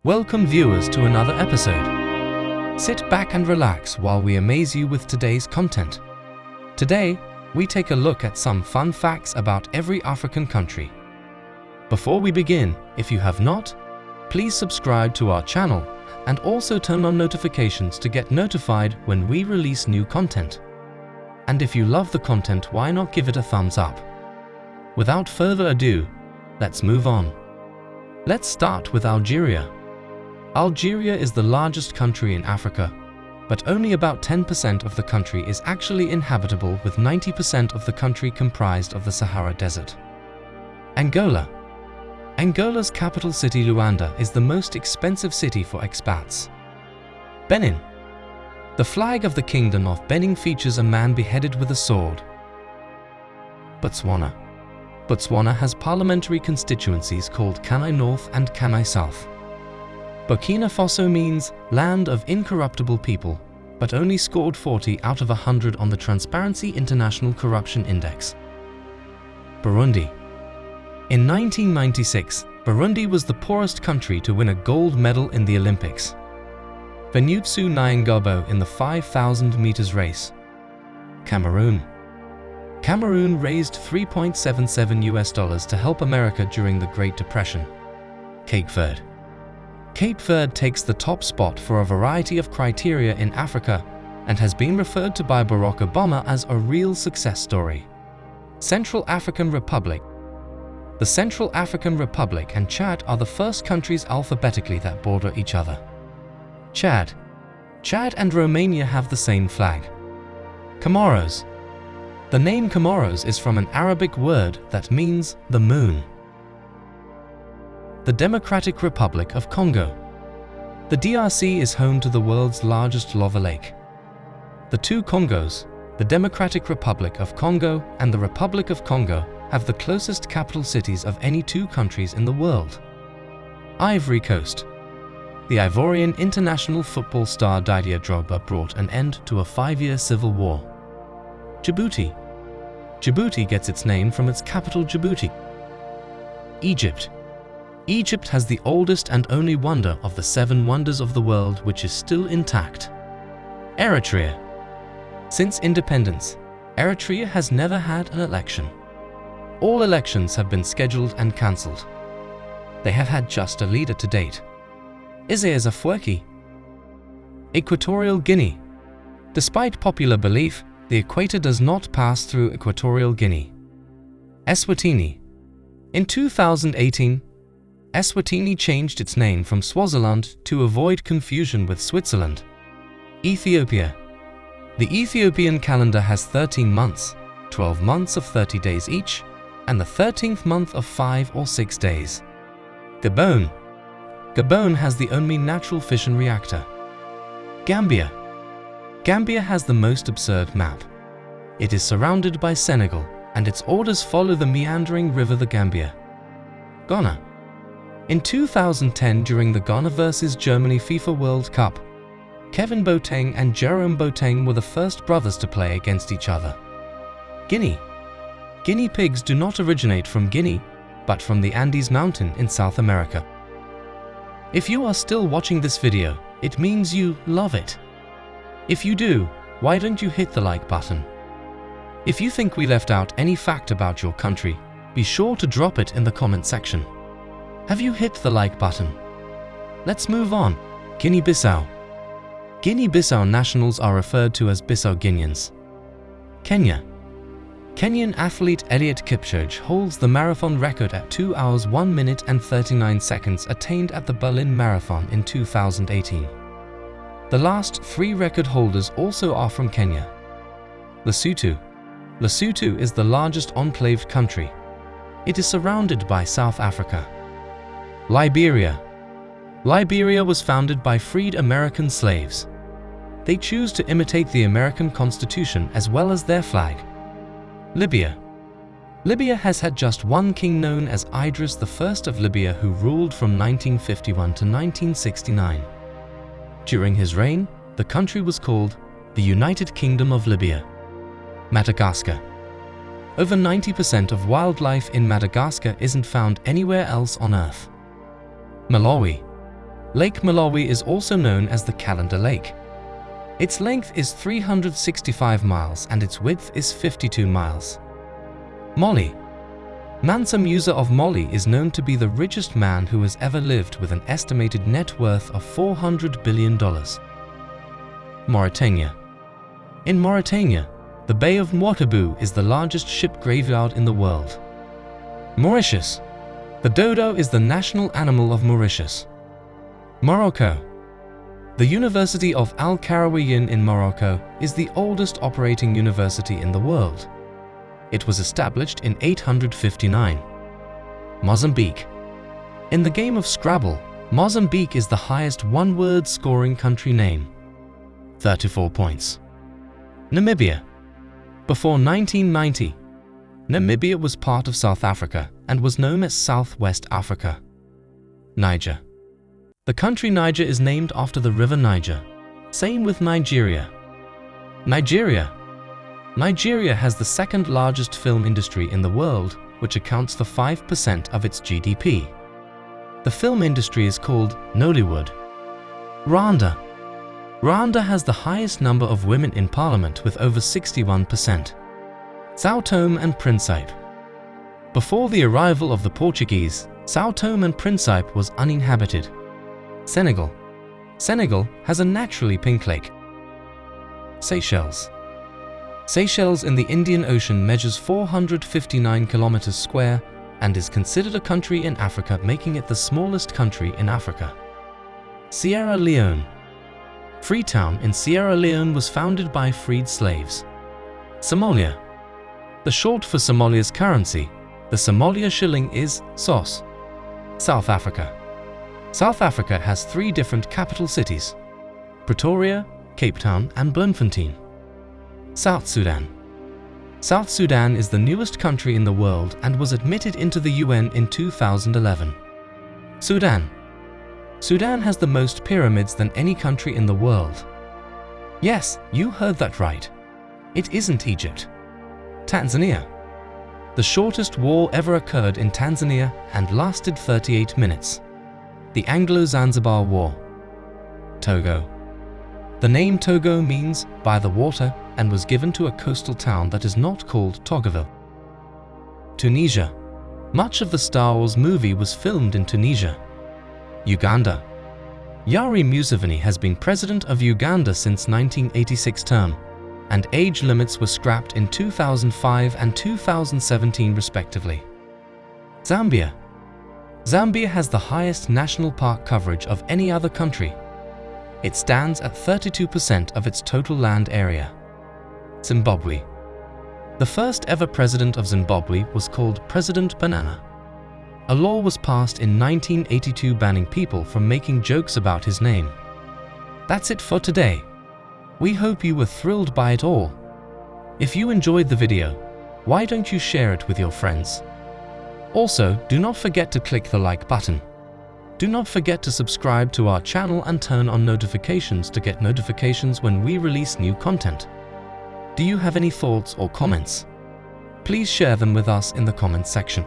Welcome viewers to another episode. Sit back and relax while we amaze you with today's content. Today, we take a look at some fun facts about every African country. Before we begin, if you have not, please subscribe to our channel and also turn on notifications to get notified when we release new content. And if you love the content, why not give it a thumbs up? Without further ado, let's move on. Let's start with Algeria. Algeria is the largest country in Africa, but only about 10% of the country is actually inhabitable, with 90% of the country comprised of the Sahara Desert. Angola. Angola's capital city Luanda is the most expensive city for expats. Benin. The flag of the Kingdom of Benin features a man beheaded with a sword. Botswana. Botswana has parliamentary constituencies called Kanye North and Kanye South. Burkina Faso means land of incorruptible people, but only scored 40 out of 100 on the Transparency International Corruption Index. Burundi. In 1996, Burundi was the poorest country to win a gold medal in the Olympics. Venyutsu Nyongabo in the 5,000 meters race. Cameroon. Cameroon raised $3.77 to help America during the Great Depression. Cape Verde. Cape Verde takes the top spot for a variety of criteria in Africa and has been referred to by Barack Obama as a real success story. Central African Republic. The Central African Republic and Chad are the first countries alphabetically that border each other. Chad. Chad and Romania have the same flag. Comoros. The name Comoros is from an Arabic word that means the moon. The Democratic Republic of Congo. The DRC is home to the world's largest lava lake. The two Congos, the Democratic Republic of Congo and the Republic of Congo, have the closest capital cities of any two countries in the world. Ivory Coast. The Ivorian international football star Didier Drogba brought an end to a 5-year civil war. Djibouti. Djibouti gets its name from its capital Djibouti. Egypt. Egypt has the oldest and only wonder of the 7 wonders of the world, which is still intact. Eritrea. Since independence, Eritrea has never had an election. All elections have been scheduled and cancelled. They have had just a leader to date. Isaias Afwerki. Equatorial Guinea. Despite popular belief, the equator does not pass through Equatorial Guinea. Eswatini. In 2018, Eswatini changed its name from Swaziland to avoid confusion with Switzerland. Ethiopia. The Ethiopian calendar has 13 months, 12 months of 30 days each, and the 13th month of 5 or 6 days. Gabon. Gabon has the only natural fission reactor. Gambia. Gambia has the most absurd map. It is surrounded by Senegal, and its borders follow the meandering river the Gambia. Ghana. In 2010, during the Ghana vs Germany FIFA World Cup, Kevin Boateng and Jerome Boateng were the first brothers to play against each other. Guinea. Guinea pigs do not originate from Guinea, but from the Andes Mountain in South America. If you are still watching this video, it means you love it. If you do, why don't you hit the like button? If you think we left out any fact about your country, be sure to drop it in the comment section. Have you hit the like button? Let's move on. Guinea-Bissau. Guinea-Bissau nationals are referred to as Bissau Guineans. Kenya. Kenyan athlete Eliud Kipchoge holds the marathon record at 2 hours 1 minute and 39 seconds attained at the Berlin Marathon in 2018. The last 3 record holders also are from Kenya. Lesotho. Lesotho is the largest enclaved country. It is surrounded by South Africa. Liberia. Liberia was founded by freed American slaves. They choose to imitate the American Constitution as well as their flag. Libya. Libya has had just one king, known as Idris I of Libya, who ruled from 1951 to 1969. During his reign, the country was called the United Kingdom of Libya. Madagascar. Over 90% of wildlife in Madagascar isn't found anywhere else on Earth. Malawi. Lake Malawi is also known as the Calendar Lake. Its length is 365 miles and its width is 52 miles. Mali. Mansa Musa of Mali is known to be the richest man who has ever lived with an estimated net worth of $400 billion. Mauritania. In Mauritania, the Bay of Ouagadougou is the largest ship graveyard in the world. Mauritius. The dodo is the national animal of Mauritius. Morocco. The University of Al Qarawiyyin in Morocco is the oldest operating university in the world. It was established in 859. Mozambique. In the game of Scrabble, Mozambique is the highest one-word scoring country name. 34 points. Namibia. Before 1990, Namibia was part of South Africa and was known as Southwest Africa. Niger. The country Niger is named after the river Niger. Same with Nigeria. Nigeria. Nigeria has the second largest film industry in the world, which accounts for 5% of its GDP. The film industry is called Nollywood. Rwanda. Rwanda has the highest number of women in parliament with over 61%. São Tomé and Príncipe. Before the arrival of the Portuguese, São Tomé and Príncipe was uninhabited. Senegal. Senegal has a naturally pink lake. Seychelles. Seychelles in the Indian Ocean measures 459 kilometers square and is considered a country in Africa, making it the smallest country in Africa. Sierra Leone. Freetown in Sierra Leone was founded by freed slaves. Somalia. The short for Somalia's currency, the Somalia shilling, is SOS. South Africa. South Africa has 3 different capital cities: Pretoria, Cape Town and Bloemfontein. South Sudan. South Sudan is the newest country in the world and was admitted into the UN in 2011. Sudan. Sudan has the most pyramids than any country in the world. Yes, you heard that right. It isn't Egypt. Tanzania. The shortest war ever occurred in Tanzania and lasted 38 minutes. The Anglo-Zanzibar War. Togo. The name Togo means by the water and was given to a coastal town that is not called Togoville. Tunisia. Much of the Star Wars movie was filmed in Tunisia. Uganda. Yoweri Museveni has been president of Uganda since 1986 term, and age limits were scrapped in 2005 and 2017 respectively. Zambia. Zambia has the highest national park coverage of any other country. It stands at 32% of its total land area. Zimbabwe. The first ever president of Zimbabwe was called President Banana. A law was passed in 1982 banning people from making jokes about his name. That's it for today. We hope you were thrilled by it all. If you enjoyed the video, why don't you share it with your friends? Also, do not forget to click the like button. Do not forget to subscribe to our channel and turn on notifications to get notifications when we release new content. Do you have any thoughts or comments? Please share them with us in the comments section.